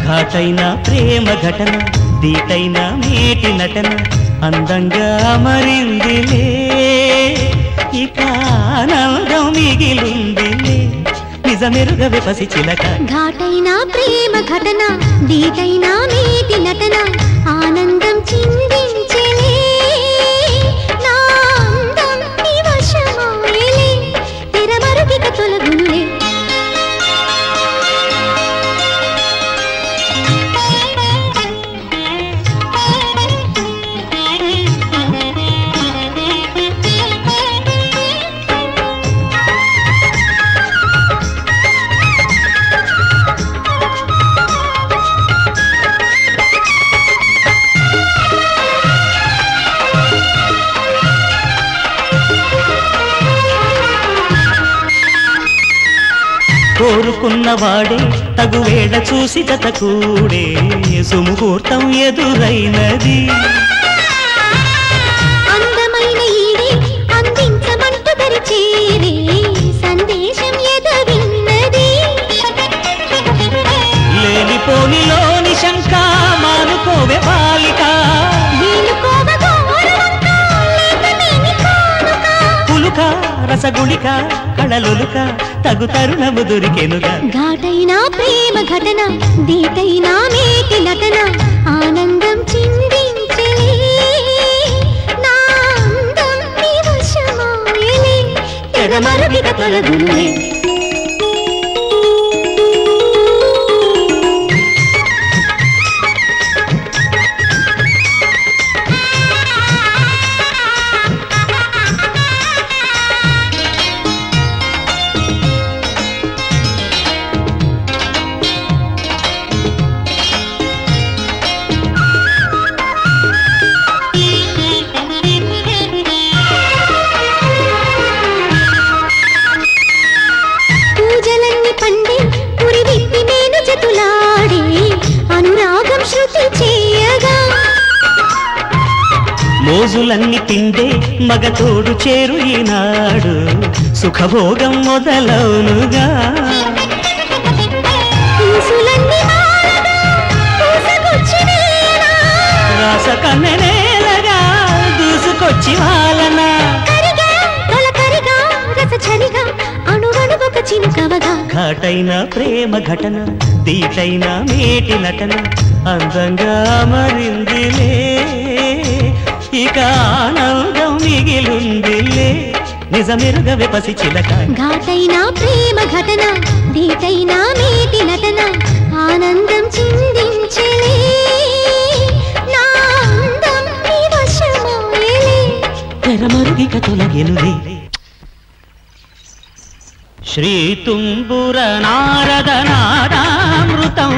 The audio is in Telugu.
ఘాటైన ప్రేమ ఘటన దీటైన మేటి నటన అందంగా అమరిందిలే ఇక ఆనందం మిగిలిందిలే నిజమెరుగవే పసి చిలక ఘాటైన ప్రేమ ఘటన దీటైన మేటి నటన ఆనందం చిందించెలే నా అందం నీ వశమాయలే తెరమరుగిక తొలగునులే కోరుకున్నవాడే తగువేళ చూసి జత కూడే సుముహూర్తం ఎదురైనది అందమైన ఈడే అందించమంటూ దరి చేరే సందేశం ఎదవిన్నది లేనిపోనిలోని శంక మానుకోవే బాలిక పులుక రసగుళిక కళలులుక తగు తరుణము దొరికెనుగా ఘాటైన ప్రేమ ఘటన దీటైన మేటి నటన ఆనందం చిందించెలే నా అందం నీ వశమాయలే తెరమరుగిక తొలగునులే మోజులన్నీ తిండే మగతోడు చేరు ఈనాడు సుఖభోగం మొదలవునుగా రాస కన్నెనేలగా దూసుకొచ్చి వాలనా ఘాటైన ప్రేమ ఘటన దీటైన మేటి నటన అందంగా మరిందిలే ఇక ఆనందం మిగిలుందిలే నిజమెరుగవే పసి చిలక ఘాటైన ప్రేమ ఘటన దీటైన మేటి నటన ఆనందం చిందించెలే నా అందం నీ వశమాయలే తెరమరుగిక తొలగెనులే శ్రీ తుంబుర నారద నాదామృతం